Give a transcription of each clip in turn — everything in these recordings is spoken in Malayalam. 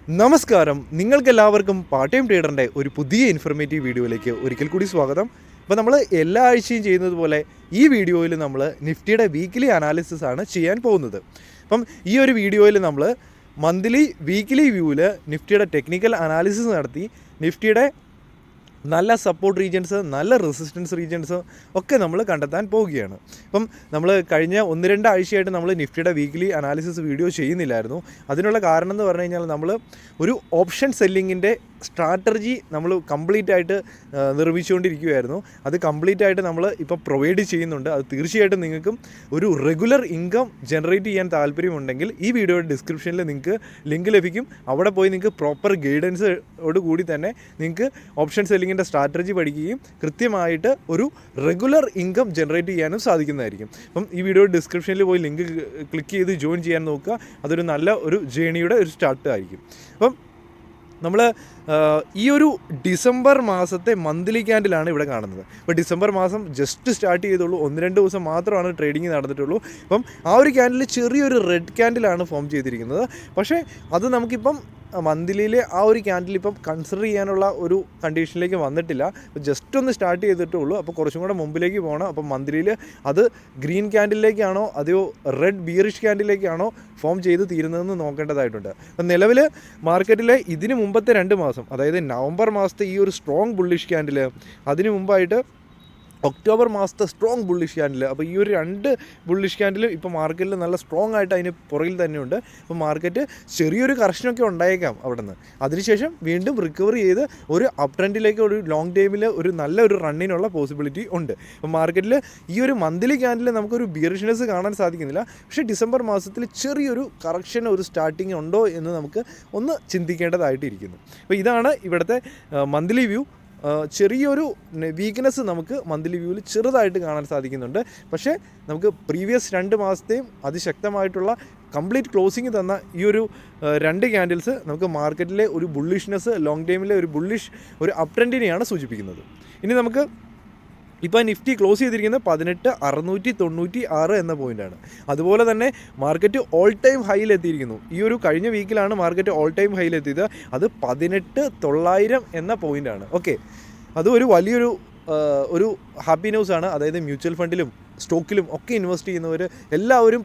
നമസ്കാരം, നിങ്ങൾക്കെല്ലാവർക്കും പാർട്ട് ടൈം ട്രേഡറിൻ്റെ ഒരു പുതിയ ഇൻഫർമേറ്റീവ് വീഡിയോയിലേക്ക് ഒരിക്കൽ കൂടി സ്വാഗതം. അപ്പോൾ നമ്മൾ എല്ലാ ആഴ്ചയും ചെയ്യുന്നത് പോലെ ഈ വീഡിയോയിൽ നമ്മൾ നിഫ്റ്റിയുടെ വീക്കിലി അനാലിസിസ് ആണ് ചെയ്യാൻ പോകുന്നത്. അപ്പം ഈ ഒരു വീഡിയോയിൽ നമ്മൾ വീക്കിലി വ്യൂവിൽ നിഫ്റ്റിയുടെ ടെക്നിക്കൽ അനാലിസിസ് നടത്തി നിഫ്റ്റിയുടെ നല്ല സപ്പോർട്ട് റീജിയൻസ്, നല്ല റെസിസ്റ്റൻസ് റീജിയൻസ് ഒക്കെ നമ്മൾ കണ്ടെത്താൻ പോവുകയാണ്. അപ്പം നമ്മൾ കഴിഞ്ഞ 1-2 ആഴ്ചയായിട്ട് നമ്മൾ നിഫ്റ്റിയുടെ വീക്കിലി അനാലിസിസ് വീഡിയോ ചെയ്യുന്നില്ലായിരുന്നു. അതിനുള്ള കാരണം എന്ന് പറഞ്ഞു കഴിഞ്ഞാൽ നമ്മൾ ഒരു ഓപ്ഷൻ സെല്ലിങ്ങിൻ്റെ സ്ട്രാറ്റജി നമ്മൾ കംപ്ലീറ്റ് ആയിട്ട് നിർമ്മിച്ചുകൊണ്ടിരിക്കുകയായിരുന്നു. അത് കംപ്ലീറ്റ് ആയിട്ട് നമ്മൾ ഇപ്പോൾ പ്രൊവൈഡ് ചെയ്യുന്നുണ്ട്. അത് തീർച്ചയായിട്ടും നിങ്ങൾക്കും ഒരു റെഗുലർ ഇൻകം ജനറേറ്റ് ചെയ്യാൻ താല്പര്യമുണ്ടെങ്കിൽ ഈ വീഡിയോയുടെ ഡിസ്ക്രിപ്ഷനിൽ നിങ്ങൾക്ക് ലിങ്ക് ലഭിക്കും. അവിടെ പോയി നിങ്ങൾക്ക് പ്രോപ്പർ ഗൈഡൻസോട് കൂടി തന്നെ നിങ്ങൾക്ക് ഓപ്ഷൻ സെല്ലിങ്ങിൻ്റെ സ്ട്രാറ്റജി പഠിക്കുകയും കൃത്യമായിട്ട് ഒരു റെഗുലർ ഇൻകം ജനറേറ്റ് ചെയ്യാനും സാധിക്കുന്നതായിരിക്കും. അപ്പം ഈ വീഡിയോ ഡിസ്ക്രിപ്ഷനിൽ പോയി ലിങ്ക് ക്ലിക്ക് ചെയ്ത് ജോയിൻ ചെയ്യാൻ നോക്കുക. അതൊരു നല്ല ഒരു ജേണിയുടെ ഒരു സ്റ്റാർട്ട് ആയിരിക്കും. അപ്പം നമ്മൾ ഈ ഒരു ഡിസംബർ മാസത്തെ മന്ത്ലി ക്യാൻഡിലാണ് ഇവിടെ കാണുന്നത്. അപ്പോൾ ഡിസംബർ മാസം ജസ്റ്റ് സ്റ്റാർട്ട് ചെയ്തുള്ളൂ, 1-2 ദിവസം മാത്രമാണ് ട്രേഡിങ് നടന്നിട്ടുള്ളൂ. അപ്പം ആ ഒരു ക്യാൻഡിൽ ചെറിയൊരു റെഡ് ക്യാൻഡിലാണ് ഫോം ചെയ്തിരിക്കുന്നത്. പക്ഷേ അത് നമുക്കിപ്പം മന്ത്ലിയിലെ ആ ഒരു ക്യാൻഡിൽ ഇപ്പം കൺസിഡർ ചെയ്യാനുള്ള ഒരു കണ്ടീഷനിലേക്ക് വന്നിട്ടില്ല. ജസ്റ്റ് ഒന്ന് സ്റ്റാർട്ട് ചെയ്തിട്ടേ ഉള്ളൂ. അപ്പോൾ കുറച്ചും കൂടെ മുമ്പിലേക്ക് പോകണം. അപ്പം മന്ത്ലിയിൽ അത് ഗ്രീൻ ക്യാൻഡിലേക്കാണോ അതോ റെഡ് ബീറിഷ് ക്യാൻഡിലേക്കാണോ ഫോം ചെയ്ത് തീരുന്നതെന്ന് നോക്കേണ്ടതായിട്ടുണ്ട്. അപ്പം നിലവിൽ മാർക്കറ്റിലെ ഇതിന് മുമ്പത്തെ 2 മാസം, അതായത് നവംബർ മാസത്തെ ഈ ഒരു സ്ട്രോങ് ബുള്ളിഷ് ക്യാൻഡിൽ, അതിന് മുമ്പായിട്ട് ഒക്ടോബർ മാസത്തെ സ്ട്രോങ് ബുള്ളിഷ് ക്യാൻഡിൽ, അപ്പോൾ ഈ ഒരു 2 ബുള്ളിഷ് ക്യാൻഡിൽ ഇപ്പോൾ മാർക്കറ്റിൽ നല്ല സ്ട്രോങ് ആയിട്ട് അതിന് പുറകിൽ തന്നെയുണ്ട്. അപ്പോൾ മാർക്കറ്റ് ചെറിയൊരു കറക്ഷനൊക്കെ ഉണ്ടായേക്കാം അവിടെ നിന്ന്. അതിനുശേഷം വീണ്ടും റിക്കവർ ചെയ്ത് ഒരു അപ് ട്രെൻഡിലേക്ക് ഒരു ലോങ് ടൈമിൽ ഒരു നല്ലൊരു റണ്ണിനുള്ള പോസിബിലിറ്റി ഉണ്ട്. അപ്പോൾ മാർക്കറ്റിൽ ഈ ഒരു മന്ത്ലി ക്യാൻഡിൽ നമുക്കൊരു ബിയറിഷ്നെസ് കാണാൻ സാധിക്കുന്നില്ല. പക്ഷേ ഡിസംബർ മാസത്തിൽ ചെറിയൊരു കറക്ഷൻ, ഒരു സ്റ്റാർട്ടിങ് ഉണ്ടോ എന്ന് നമുക്ക് ഒന്ന് ചിന്തിക്കേണ്ടതായിട്ടിരിക്കുന്നു. അപ്പോൾ ഇതാണ് ഇവിടുത്തെ മന്ത്ലി വ്യൂ. ചെറിയൊരു വീക്ക്നെസ് നമുക്ക് മന്ത്ലി വ്യൂവിൽ ചെറുതായിട്ട് കാണാൻ സാധിക്കുന്നുണ്ട്. പക്ഷേ നമുക്ക് പ്രീവിയസ് 2 മാസത്തെയും അതിശക്തമായിട്ടുള്ള കംപ്ലീറ്റ് ക്ലോസിങ് തന്ന ഈ ഒരു 2 ക്യാൻഡിൽസ് നമുക്ക് മാർക്കറ്റിലെ ഒരു ബുള്ളിഷ്നെസ്, ലോങ് ടൈമിലെ ഒരു ബുള്ളിഷ് ഒരു അപ് ട്രെൻഡിനെയാണ് സൂചിപ്പിക്കുന്നത്. ഇനി നമുക്ക് ഇപ്പോൾ നിഫ്റ്റി ക്ലോസ് ചെയ്തിരിക്കുന്നത് 18,696 എന്ന പോയിൻ്റാണ്. അതുപോലെ തന്നെ മാർക്കറ്റ് ഓൾ ടൈം ഹൈയിലെത്തിയിരിക്കുന്നു. ഈ ഒരു കഴിഞ്ഞ വീക്കിലാണ് മാർക്കറ്റ് ഓൾ ടൈം ഹൈയിലെത്തിയത്. അത് 18,900 എന്ന പോയിൻ്റാണ്. ഓക്കെ, അത് ഒരു വലിയൊരു ഒരു ഹാപ്പി ന്യൂസാണ്. അതായത് മ്യൂച്വൽ ഫണ്ടിലും സ്റ്റോക്കിലും ഒക്കെ ഇൻവെസ്റ്റ് ചെയ്യുന്നവർ എല്ലാവരും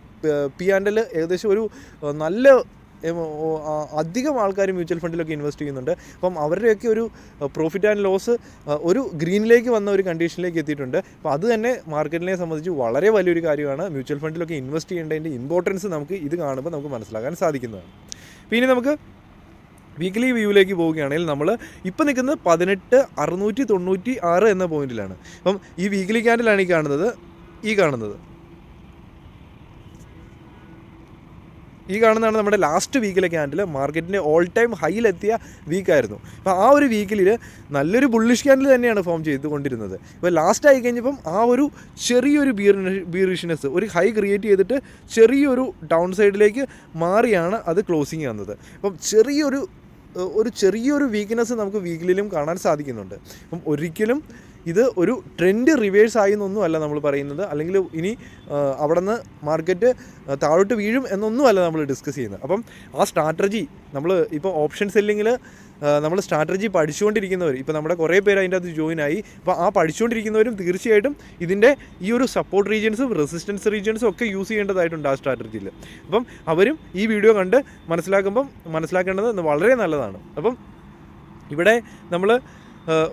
P&L ഏകദേശം ഒരു നല്ല അധികം ആൾക്കാർ മ്യൂച്വൽ ഫണ്ടിലൊക്കെ ഇൻവെസ്റ്റ് ചെയ്യുന്നുണ്ട്. അപ്പം അവരുടെയൊക്കെ ഒരു പ്രോഫിറ്റ് ആൻഡ് ലോസ് ഒരു ഗ്രീനിലേക്ക് വന്ന ഒരു കണ്ടീഷനിലേക്ക് എത്തിയിട്ടുണ്ട്. അപ്പോൾ അത് തന്നെ മാർക്കറ്റിനെ സംബന്ധിച്ച് വളരെ വലിയൊരു കാര്യമാണ്. മ്യൂച്വൽ ഫണ്ടിലൊക്കെ ഇൻവെസ്റ്റ് ചെയ്യേണ്ടതിൻ്റെ ഇമ്പോർട്ടൻസ് നമുക്ക് ഇത് കാണുമ്പോൾ നമുക്ക് മനസ്സിലാക്കാൻ സാധിക്കുന്നതാണ്. പിന്നെ നമുക്ക് വീക്കിലി വ്യൂവിലേക്ക് പോവുകയാണെങ്കിൽ നമ്മൾ ഇപ്പോൾ നിൽക്കുന്നത് 18,696 എന്ന പോയിന്റിലാണ്. അപ്പം ഈ വീക്കിലി ക്യാൻഡിലാണ് ഈ കാണുന്നതാണ് നമ്മുടെ ലാസ്റ്റ് വീക്കിലെ ക്യാൻഡിൽ. മാർക്കറ്റിൻ്റെ ഓൾ ടൈം ഹൈയിലെത്തിയ വീക്കായിരുന്നു. അപ്പോൾ ആ ഒരു വീക്കിൽ നല്ലൊരു ബുള്ളിഷ് ക്യാൻഡിൽ തന്നെയാണ് ഫോം ചെയ്തുകൊണ്ടിരുന്നത്. ഇപ്പോൾ ലാസ്റ്റ് ആയി കഴിഞ്ഞപ്പം ആ ഒരു ചെറിയൊരു ബീറിഷ്നെസ്, ഒരു ഹൈ ക്രിയേറ്റ് ചെയ്തിട്ട് ചെറിയൊരു ഡൗൺ സൈഡിലേക്ക് മാറിയാണ് അത് ക്ലോസിങ് വന്നത്. അപ്പം ചെറിയൊരു വീക്ക്നെസ് നമുക്ക് വീക്കിലും കാണാൻ സാധിക്കുന്നുണ്ട്. അപ്പം ഒരിക്കലും ഇത് ഒരു ട്രെൻഡ് റിവേഴ്സ് ആയി എന്നൊന്നും അല്ല നമ്മൾ പറയുന്നത്, അല്ലെങ്കിൽ ഇനി അവിടെ നിന്ന് മാർക്കറ്റ് താഴോട്ട് വീഴും എന്നൊന്നുമല്ല നമ്മൾ ഡിസ്കസ് ചെയ്യുന്നത്. അപ്പം ആ സ്ട്രാറ്റജി നമ്മൾ ഇപ്പോൾ ഓപ്ഷൻ സെല്ലിങ്ങിൽ നമ്മൾ സ്ട്രാറ്റജി പഠിച്ചുകൊണ്ടിരിക്കുന്നവർ, ഇപ്പോൾ നമ്മുടെ കുറേ പേര് അതിൻ്റെ അകത്ത് ജോയിൻ ആയി. അപ്പോൾ ആ പഠിച്ചുകൊണ്ടിരിക്കുന്നവരും തീർച്ചയായിട്ടും ഇതിൻ്റെ ഈ ഒരു സപ്പോർട്ട് റീജിയൻസും റെസിസ്റ്റൻസ് റീജിയൻസും ഒക്കെ യൂസ് ചെയ്യേണ്ടതായിട്ടുണ്ട് ആ സ്ട്രാറ്റജിയിൽ. അപ്പം അവരും ഈ വീഡിയോ കണ്ട് മനസ്സിലാക്കേണ്ടത് വളരെ നല്ലതാണ്. അപ്പം ഇവിടെ നമ്മൾ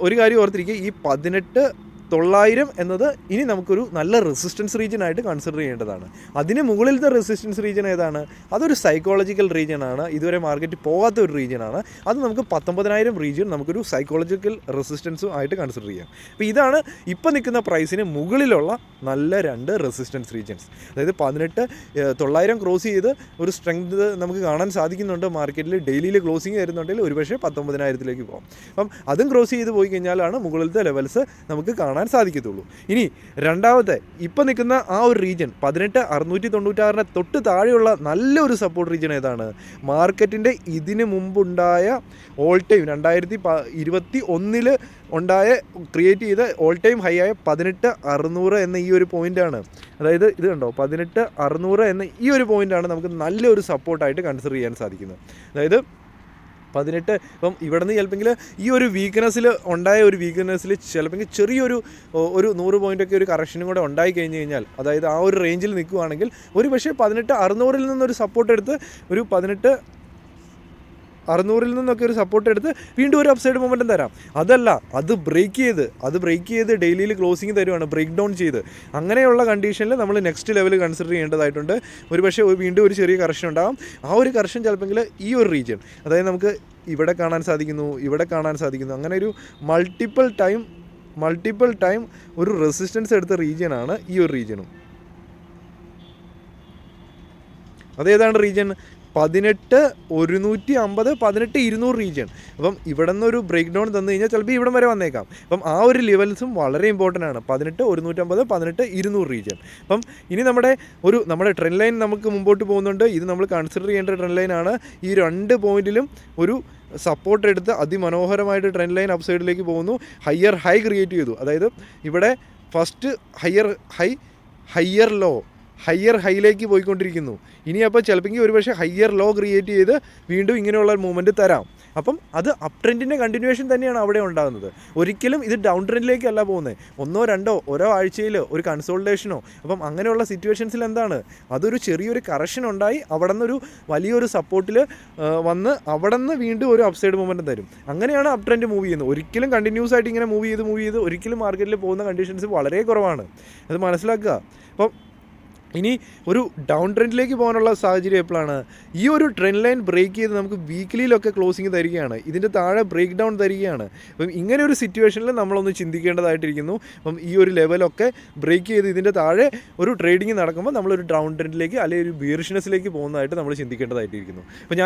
ഒരു കാര്യം ഓർത്തിരിക്കുക, ഈ 18,900 എന്നത് ഇനി നമുക്കൊരു നല്ല റെസിസ്റ്റൻസ് റീജിയനായിട്ട് കൺസിഡർ ചെയ്യേണ്ടതാണ്. അതിന് മുകളിലത്തെ റെസിസ്റ്റൻസ് റീജിയൻ ഏതാണ്? അതൊരു സൈക്കോളജിക്കൽ റീജിയനാണ്. ഇതുവരെ മാർക്കറ്റ് പോകാത്ത ഒരു റീജിയനാണ്. അത് നമുക്ക് 19,000 റീജിയൻ നമുക്കൊരു സൈക്കോളജിക്കൽ റെസിസ്റ്റൻസും ആയിട്ട് കൺസിഡർ ചെയ്യാം. അപ്പോൾ ഇതാണ് ഇപ്പോൾ നിൽക്കുന്ന പ്രൈസിന് മുകളിലുള്ള നല്ല 2 റെസിസ്റ്റൻസ് റീജിയൻസ്. അതായത് 18,900 ക്രോസ് ചെയ്ത് ഒരു സ്ട്രെങ്ത് നമുക്ക് കാണാൻ സാധിക്കുന്നുണ്ട്. മാർക്കറ്റിൽ ഡെയിലിയിൽ ക്ലോസിങ് വരുന്നുണ്ടെങ്കിൽ ഒരുപക്ഷെ 19,000 പോകാം. അപ്പം അതും ക്രോസ് ചെയ്ത് പോയി കഴിഞ്ഞാലാണ് മുകളിലത്തെ ലെവൽസ് നമുക്ക് കാണാൻ സാധിക്കത്തുള്ളൂ. ഇനി രണ്ടാമത്തെ ഇപ്പോൾ നിൽക്കുന്ന ആ ഒരു റീജിയൻ 18,696 തൊട്ട് താഴെയുള്ള നല്ലൊരു സപ്പോർട്ട് റീജിയൻ ഏതാണ്? മാർക്കറ്റിൻ്റെ ഇതിന് മുമ്പുണ്ടായ ഓൾ ടൈം 2021 ഉണ്ടായ ക്രിയേറ്റ് ചെയ്ത ഓൾ ടൈം ഹൈ ആയ 18,600 എന്ന ഈ ഒരു പോയിൻ്റാണ്. അതായത് ഇത് കണ്ടോ, 18,600 എന്ന ഈ ഒരു പോയിൻ്റാണ് നമുക്ക് നല്ലൊരു സപ്പോർട്ടായിട്ട് കൺസിഡർ ചെയ്യാൻ സാധിക്കുന്നത്. അതായത് 18. ഇപ്പം ഇവിടെ നിന്ന് ചിലപ്പോൾ ഈ ഒരു വീക്ക്നെസ്സിൽ ഉണ്ടായ ഒരു വീക്ക്നെസ്സിൽ ചിലപ്പോൾ ചെറിയൊരു 100 പോയിൻ്റൊക്കെ ഒരു കറക്ഷനും കൂടെ ഉണ്ടായി കഴിഞ്ഞ് കഴിഞ്ഞാൽ, അതായത് ആ ഒരു റേഞ്ചിൽ നിൽക്കുകയാണെങ്കിൽ ഒരു പക്ഷേ 18,600 നിന്നൊരു സപ്പോർട്ട് എടുത്ത് ഒരു 18,600 നിന്നൊക്കെ ഒരു സപ്പോർട്ട് എടുത്ത് വീണ്ടും ഒരു അപ്സൈഡ് മൊമെൻറ്റം തരാം. അതല്ല, അത് ബ്രേക്ക് ചെയ്ത് ഡെയിലിയിൽ ക്ലോസിങ് തരുവാണ്, ബ്രേക്ക് ഡൗൺ ചെയ്ത്. അങ്ങനെയുള്ള കണ്ടീഷനിൽ നമ്മൾ നെക്സ്റ്റ് ലെവൽ കൺസിഡർ ചെയ്യേണ്ടതായിട്ടുണ്ട്. ഒരു പക്ഷേ വീണ്ടും ഒരു ചെറിയ കറക്ഷൻ ഉണ്ടാകും. ആ ഒരു കറക്ഷൻ ചിലപ്പോൾ ഈ ഒരു റീജിയൻ, അതായത് നമുക്ക് ഇവിടെ കാണാൻ സാധിക്കുന്നു, അങ്ങനെ ഒരു മൾട്ടിപ്പിൾ ടൈം ഒരു റെസിസ്റ്റൻസ് എടുത്ത റീജിയനാണ് ഈ ഒരു റീജിയനും. അതേതാണ് റീജിയൻ? 18,150, 18,200 റീജിയൻ. അപ്പം ഇവിടെ നിന്നൊരു ബ്രേക്ക് ഡൗൺ തന്നു കഴിഞ്ഞാൽ ചിലപ്പോൾ ഇവിടം വരെ വന്നേക്കാം. അപ്പം ആ ഒരു ലെവൽസും വളരെ ഇമ്പോർട്ടൻ്റ് ആണ്. 18,150, 18,200 റീജിയൻ. അപ്പം ഇനി നമ്മുടെ ട്രെൻഡ് ലൈൻ നമുക്ക് മുമ്പോട്ട് പോകുന്നുണ്ട്. ഇത് നമ്മൾ കൺസിഡർ ചെയ്യേണ്ട ട്രെൻഡ് ലൈനാണ്. ഈ 2 പോയിന്റിലും ഒരു സപ്പോർട്ട് എടുത്ത് അതിമനോഹരമായിട്ട് ട്രെൻഡ് ലൈൻ അപ്സൈഡിലേക്ക് പോകുന്നു. ഹയർ ഹൈ ക്രിയേറ്റ് ചെയ്തു. അതായത് ഇവിടെ ഫസ്റ്റ് ഹയർ ഹൈയിലേക്ക് പോയിക്കൊണ്ടിരിക്കുന്നു. ഇനി അപ്പോൾ ചിലപ്പോൾ ഒരു പക്ഷേ ഹയർ ലോ ക്രിയേറ്റ് ചെയ്ത് വീണ്ടും ഇങ്ങനെയുള്ള മൂവ്മെൻറ്റ് തരാം. അപ്പം അത് അപ് ട്രെൻഡിൻ്റെ കണ്ടിന്യൂവേഷൻ തന്നെയാണ് അവിടെ ഉണ്ടാകുന്നത്. ഒരിക്കലും ഇത് ഡൗൺ ട്രെൻഡിലേക്കല്ല പോകുന്നത്. 1 or 2 ഓരോ ആഴ്ചയിൽ ഒരു കൺസോൾട്ടേഷനോ. അപ്പം അങ്ങനെയുള്ള സിറ്റുവേഷൻസിൽ എന്താണ്, അതൊരു ചെറിയൊരു കറക്ഷൻ ഉണ്ടായി അവിടെ നിന്നൊരു വലിയൊരു സപ്പോർട്ടിൽ വന്ന് അവിടെ നിന്ന് വീണ്ടും ഒരു അപ്സൈഡ് മൊമെൻറ്റം തരും. അങ്ങനെയാണ് അപ് ട്രെൻഡ് മൂവ് ചെയ്യുന്നത്. ഒരിക്കലും കണ്ടിന്യൂസ് ആയിട്ട് ഇങ്ങനെ മൂവ് ചെയ്ത് ഒരിക്കലും മാർക്കറ്റിൽ പോകുന്ന കണ്ടീഷൻസ് വളരെ കുറവാണ്. അത് മനസ്സിലാക്കുക. അപ്പം ഇനി ഒരു ഡൗൺ ട്രെൻഡിലേക്ക് പോകാനുള്ള സാഹചര്യം എപ്പോഴാണ്? ഈ ഒരു ട്രെൻഡ് ലൈൻ ബ്രേക്ക് ചെയ്ത് നമുക്ക് വീക്കിലിയിലൊക്കെ ക്ലോസിങ് തരികയാണ്, ഇതിൻ്റെ താഴെ ബ്രേക്ക് ഡൗൺ തരികയാണ്. അപ്പം ഇങ്ങനെ ഒരു സിറ്റുവേഷനിൽ നമ്മളൊന്ന് ചിന്തിക്കേണ്ടതായിട്ടിരിക്കുന്നു. അപ്പം ഈ ഒരു ലെവലൊക്കെ ബ്രേക്ക് ചെയ്ത് ഇതിൻ്റെ താഴെ ഒരു ട്രേഡിങ് നടക്കുമ്പോൾ നമ്മളൊരു ഡൗൺ ട്രെൻഡിലേക്ക് അല്ലെങ്കിൽ ഒരു ബിയറിഷ്നെസ്സിലേക്ക് പോകുന്നതായിട്ട് നമ്മൾ ചിന്തിക്കേണ്ടതായിട്ടിരിക്കുന്നു. അപ്പോൾ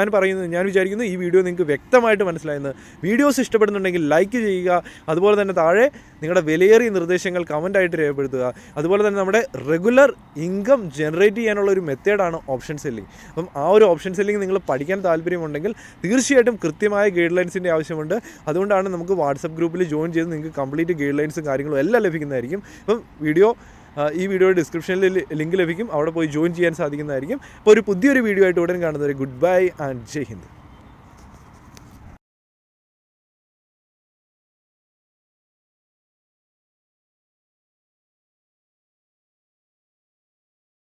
ഞാൻ വിചാരിക്കുന്നു ഈ വീഡിയോ നിങ്ങൾക്ക് വ്യക്തമായിട്ട് മനസ്സിലായെന്ന്. വീഡിയോസ് ഇഷ്ടപ്പെടുന്നുണ്ടെങ്കിൽ ലൈക്ക് ചെയ്യുക. അതുപോലെ തന്നെ താഴെ നിങ്ങളുടെ വിലയേറിയ നിർദ്ദേശങ്ങൾ കമൻ്റായിട്ട് രേഖപ്പെടുത്തുക. അതുപോലെ തന്നെ നമ്മുടെ റെഗുലർ ഇൻകം ജനറേറ്റ് ചെയ്യാനുള്ള ഒരു മെത്തേഡാണ് ഓപ്ഷൻ സെല്ലിംഗ്. അപ്പം ആ ഒരു ഓപ്ഷൻ സെല്ലിംഗ് നിങ്ങൾ പഠിക്കാൻ താല്പര്യമുണ്ടെങ്കിൽ തീർച്ചയായിട്ടും കൃത്യമായ ഗൈഡ് ലൈൻസിൻ്റെ ആവശ്യമുണ്ട്. അതുകൊണ്ടാണ് നമുക്ക് വാട്സപ്പ് ഗ്രൂപ്പിൽ ജോയിൻ ചെയ്ത് നിങ്ങൾക്ക് കംപ്ലീറ്റ് ഗൈഡ് ലൈൻസും കാര്യങ്ങളും എല്ലാം ലഭിക്കുന്നതായിരിക്കും. അപ്പം ഈ വീഡിയോയുടെ ഡിസ്ക്രിപ്ഷനിൽ ലിങ്ക് ലഭിക്കും, അവിടെ പോയി ജോയിൻ ചെയ്യാൻ സാധിക്കുന്നതായിരിക്കും. അപ്പോൾ ഒരു പുതിയൊരു വീഡിയോ ആയിട്ട് ഉടൻ കാണുന്നവരെ goodbye and Jai Hind.